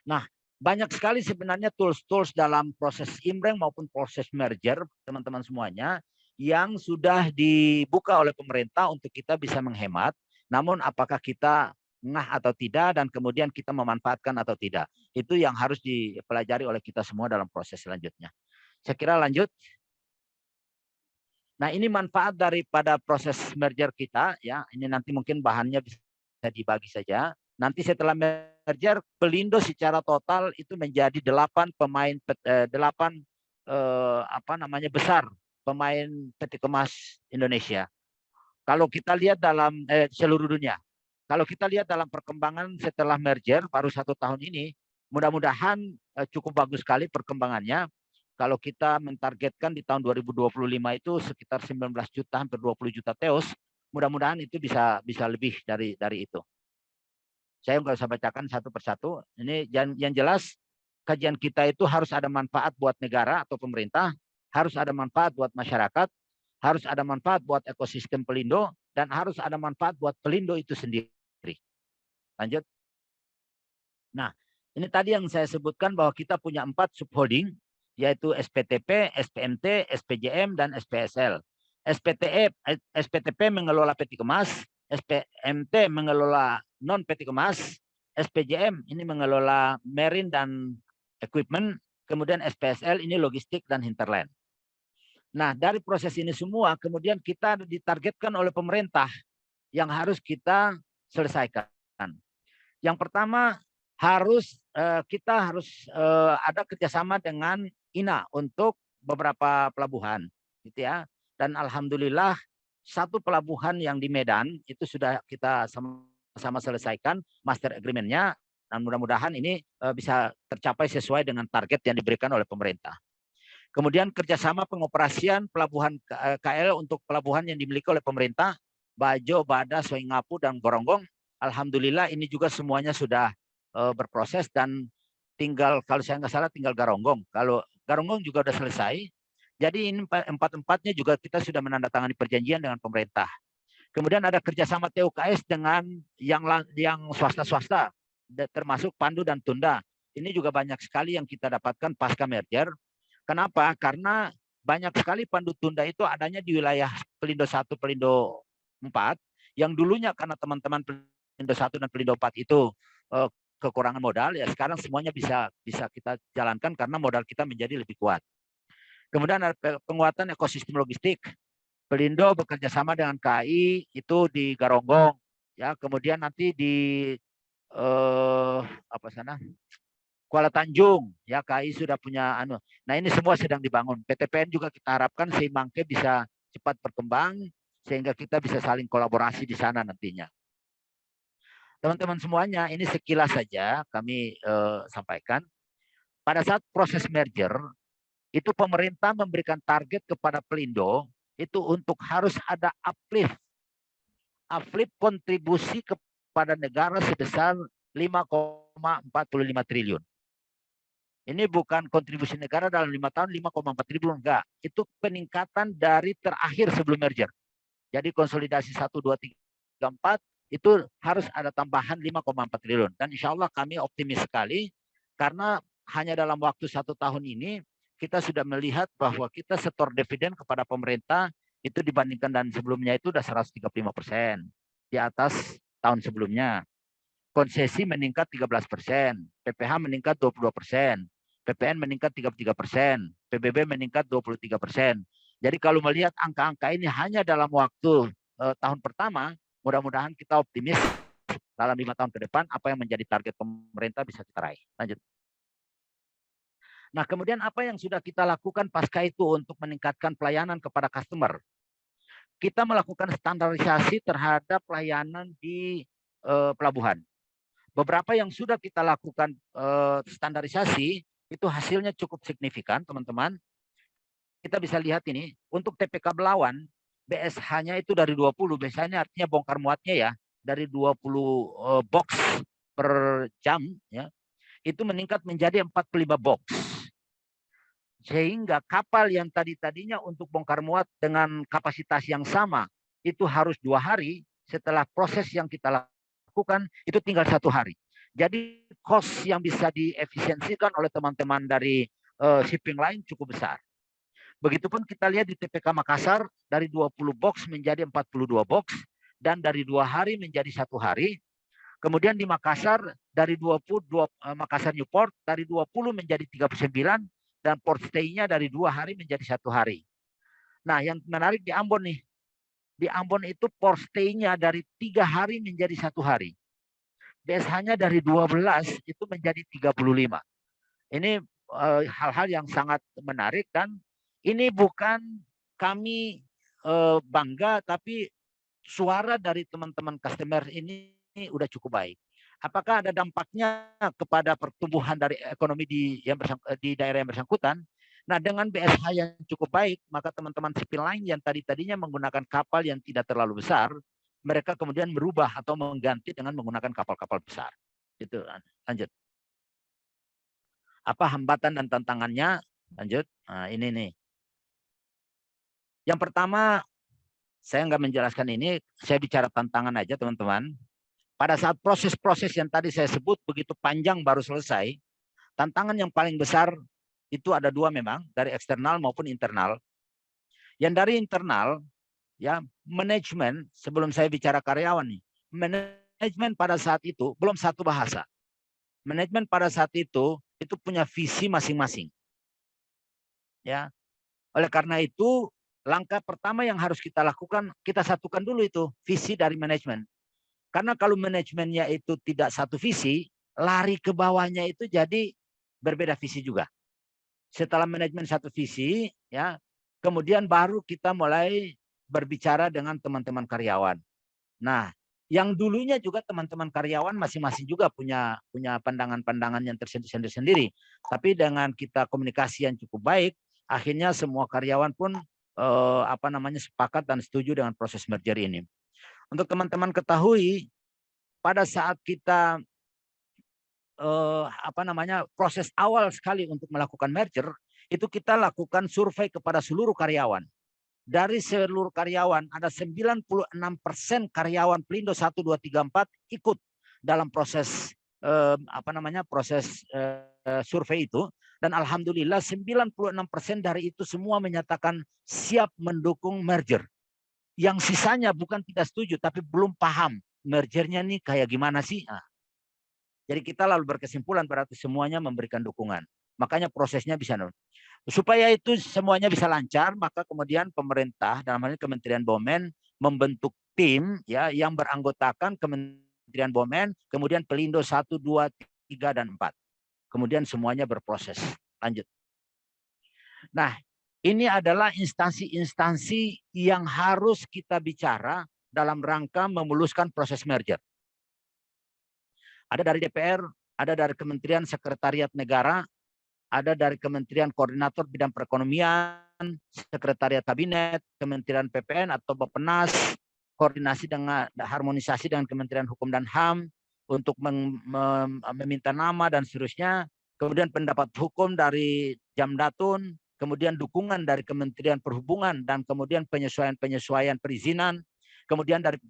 Nah, banyak sekali sebenarnya tools-tools dalam proses imbreng maupun proses merger, teman-teman semuanya, yang sudah dibuka oleh pemerintah untuk kita bisa menghemat. Namun apakah kita ngah atau tidak dan kemudian kita memanfaatkan atau tidak. Itu yang harus dipelajari oleh kita semua dalam proses selanjutnya. Saya kira lanjut. Nah, ini manfaat daripada proses merger kita ya. Ini nanti mungkin bahannya bisa dibagi saja. Nanti setelah merger, Pelindo secara total itu menjadi 8 pemain besar pemain peti kemas Indonesia. Kalau kita lihat dalam seluruh dunia, kalau kita lihat dalam perkembangan setelah merger baru 1 tahun ini, mudah-mudahan cukup bagus sekali perkembangannya. Kalau kita mentargetkan di tahun 2025 itu sekitar 19 juta, hampir 20 juta teos, mudah-mudahan itu bisa lebih dari itu. Saya nggak usah bacakan satu persatu. Ini yang jelas kajian kita itu harus ada manfaat buat negara atau pemerintah, harus ada manfaat buat masyarakat, harus ada manfaat buat ekosistem Pelindo, dan harus ada manfaat buat Pelindo itu sendiri. Lanjut. Nah, ini tadi yang saya sebutkan bahwa kita punya 4 subholding, yaitu SPTP, SPMT, SPJM, dan SPSL. SPTP mengelola peti kemas, SPMT mengelola non peti kemas, SPJM ini mengelola marine dan equipment, kemudian SPSL ini logistik dan hinterland. Nah, dari proses ini semua kemudian kita ditargetkan oleh pemerintah yang harus kita selesaikan. Yang pertama kita harus ada kerjasama dengan INA untuk beberapa pelabuhan, gitu ya. Dan alhamdulillah 1 pelabuhan yang di Medan itu sudah kita sama-sama selesaikan master agreement-nya, dan mudah-mudahan ini bisa tercapai sesuai dengan target yang diberikan oleh pemerintah. Kemudian kerjasama pengoperasian pelabuhan KL untuk pelabuhan yang dimiliki oleh pemerintah, Bajo, Bada, Soingapu, dan Goronggong. Alhamdulillah ini juga semuanya sudah berproses dan tinggal, kalau saya nggak salah tinggal Garonggong. Kalau Garonggong juga sudah selesai. Jadi ini 4-empatnya juga kita sudah menandatangani perjanjian dengan pemerintah. Kemudian ada kerjasama TUKS dengan yang swasta-swasta, termasuk Pandu dan Tunda. Ini juga banyak sekali yang kita dapatkan pasca merger. Kenapa? Karena banyak sekali Pandu Tunda itu adanya di wilayah Pelindo 1, Pelindo 4, yang dulunya karena teman-teman Pelindo 1 dan Pelindo 4 itu kekurangan modal, ya sekarang semuanya bisa kita jalankan karena modal kita menjadi lebih kuat. Kemudian ada penguatan ekosistem logistik. Pelindo bekerja sama dengan KAI itu di Garonggong, ya. Kemudian nanti di Kuala Tanjung, ya KAI sudah punya Nah, ini semua sedang dibangun. PTPN juga kita harapkan Seimangke bisa cepat berkembang sehingga kita bisa saling kolaborasi di sana nantinya. Teman-teman semuanya, ini sekilas saja kami sampaikan. Pada saat proses merger, itu pemerintah memberikan target kepada Pelindo itu untuk harus ada uplift kontribusi kepada negara sebesar 5,45 triliun. Ini bukan kontribusi negara dalam 5 tahun 5,4 triliun, enggak. Itu peningkatan dari terakhir sebelum merger. Jadi konsolidasi 1, 2, 3, 4 itu harus ada tambahan 5,4 triliun. Dan insya Allah kami optimis sekali karena hanya dalam waktu 1 tahun ini kita sudah melihat bahwa kita setor dividen kepada pemerintah itu dibandingkan dan sebelumnya itu sudah 135% di atas tahun sebelumnya. Konsesi meningkat 13%, PPH meningkat 22%, PPN meningkat 33%, PBB meningkat 23%. Jadi kalau melihat angka-angka ini hanya dalam waktu tahun pertama, mudah-mudahan kita optimis dalam 5 tahun ke depan apa yang menjadi target pemerintah bisa kita raih. Lanjut. Nah, kemudian apa yang sudah kita lakukan pasca itu untuk meningkatkan pelayanan kepada customer? Kita melakukan standarisasi terhadap pelayanan di pelabuhan. Beberapa yang sudah kita lakukan standarisasi itu hasilnya cukup signifikan, teman-teman. Kita bisa lihat ini, untuk TPK Belawan, BSH-nya itu dari 20, biasanya artinya bongkar muatnya ya, dari 20 box per jam, ya, itu meningkat menjadi 45 box. Sehingga kapal yang tadinya untuk bongkar muat dengan kapasitas yang sama, itu harus 2 hari, setelah proses yang kita lakukan lakukan itu tinggal 1 hari. Jadi cost yang bisa diefisiensikan oleh teman-teman dari shipping lain cukup besar. Begitupun kita lihat di TPK Makassar dari 20 box menjadi 42 box dan dari 2 hari menjadi 1 hari. Kemudian di Makassar dari 22 Makassar Newport dari 20 menjadi 39 dan port stay-nya dari 2 hari menjadi 1 hari. Nah, yang menarik di Ambon nih. Di Ambon itu port stay-nya dari 3 hari menjadi 1 hari. BSH-nya dari 12 itu menjadi 35. Ini hal-hal yang sangat menarik dan ini bukan kami bangga, tapi suara dari teman-teman customer ini udah cukup baik. Apakah ada dampaknya kepada pertumbuhan dari ekonomi di daerah yang bersangkutan? Nah, dengan BSH yang cukup baik, maka teman-teman sipil lain yang tadinya menggunakan kapal yang tidak terlalu besar, mereka kemudian merubah atau mengganti dengan menggunakan kapal-kapal besar. Itu lanjut. Apa hambatan dan tantangannya? Lanjut. Nah, ini nih. Yang pertama, saya nggak menjelaskan ini, saya bicara tantangan aja teman-teman. Pada saat proses-proses yang tadi saya sebut begitu panjang baru selesai, tantangan yang paling besar itu ada 2 memang, dari eksternal maupun internal. Yang dari internal, ya manajemen, sebelum saya bicara karyawan nih, manajemen pada saat itu belum satu bahasa. Manajemen pada saat itu punya visi masing-masing. Ya, oleh karena itu langkah pertama yang harus kita lakukan, kita satukan dulu itu visi dari manajemen. Karena kalau manajemennya itu tidak satu visi, lari ke bawahnya itu jadi berbeda visi juga. Setelah manajemen satu visi, ya, kemudian baru kita mulai berbicara dengan teman-teman karyawan. Nah, yang dulunya juga teman-teman karyawan masing-masing juga punya pandangan-pandangan yang tersendiri-sendiri. Tapi dengan kita komunikasi yang cukup baik, akhirnya semua karyawan pun sepakat dan setuju dengan proses merger ini. Untuk teman-teman ketahui, pada saat kita proses awal sekali untuk melakukan merger, itu kita lakukan survei kepada seluruh karyawan. Dari seluruh karyawan ada 96% karyawan Pelindo 1, 2, 3, 4 ikut dalam proses survei itu, dan alhamdulillah 96% dari itu semua menyatakan siap mendukung merger. Yang sisanya bukan tidak setuju, tapi belum paham mergernya nih kayak gimana sih. Nah, jadi kita lalu berkesimpulan berarti semuanya memberikan dukungan. Makanya prosesnya bisa. Supaya itu semuanya bisa lancar, maka kemudian pemerintah, dalam hal ini Kementerian BUMN, membentuk tim ya yang beranggotakan Kementerian BUMN, kemudian Pelindo 1, 2, 3, dan 4. Kemudian semuanya berproses. Lanjut. Nah, ini adalah instansi-instansi yang harus kita bicara dalam rangka memuluskan proses merger. Ada dari DPR, ada dari Kementerian Sekretariat Negara, ada dari Kementerian Koordinator Bidang Perekonomian, Sekretariat Kabinet, Kementerian PPN atau Bappenas, koordinasi dengan harmonisasi dengan Kementerian Hukum dan HAM untuk meminta nama dan seterusnya. Kemudian pendapat hukum dari Jamdatun, kemudian dukungan dari Kementerian Perhubungan, dan kemudian penyesuaian perizinan, kemudian dari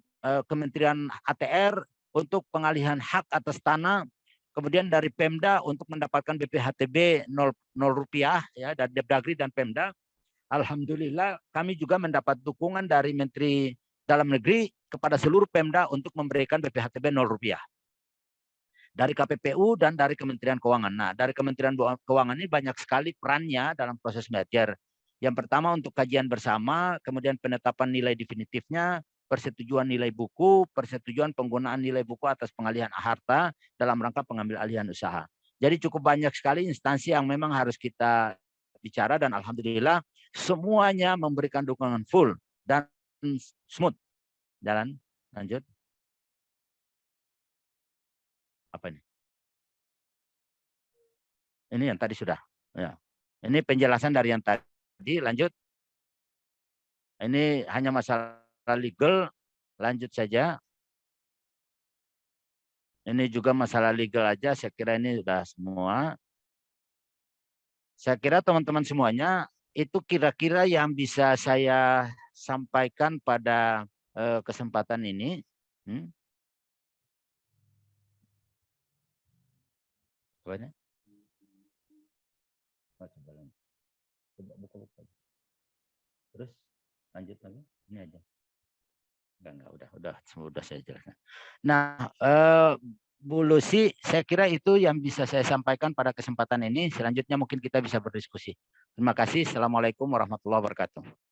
Kementerian ATR untuk pengalihan hak atas tanah, kemudian dari Pemda untuk mendapatkan BPHTB 0 rupiah ya, dari Depdagri dan Pemda. Alhamdulillah kami juga mendapat dukungan dari Menteri Dalam Negeri kepada seluruh Pemda untuk memberikan BPHTB 0 rupiah. Dari KPPU dan dari Kementerian Keuangan. Nah, dari Kementerian Keuangan ini banyak sekali perannya dalam proses merger. Yang pertama untuk kajian bersama, kemudian penetapan nilai definitifnya, persetujuan nilai buku, persetujuan penggunaan nilai buku atas pengalihan harta dalam rangka pengambil alihan usaha. Jadi cukup banyak sekali instansi yang memang harus kita bicara dan alhamdulillah semuanya memberikan dukungan full dan smooth. Jalan, lanjut. Apa ini? Ini yang tadi sudah. Ya. Ini penjelasan dari yang tadi. Lanjut. Ini hanya masalah legal. Lanjut saja. Ini juga masalah legal aja. Saya kira ini sudah semua. Saya kira teman-teman semuanya itu kira-kira yang bisa saya sampaikan pada kesempatan ini. Pokoknya. Coba buka. Terus lanjut lagi. Ini aja. Enggak, udah saya jelaskan. Nah, Bu Lucy, saya kira itu yang bisa saya sampaikan pada kesempatan ini. Selanjutnya mungkin kita bisa berdiskusi. Terima kasih. Assalamualaikum warahmatullahi wabarakatuh.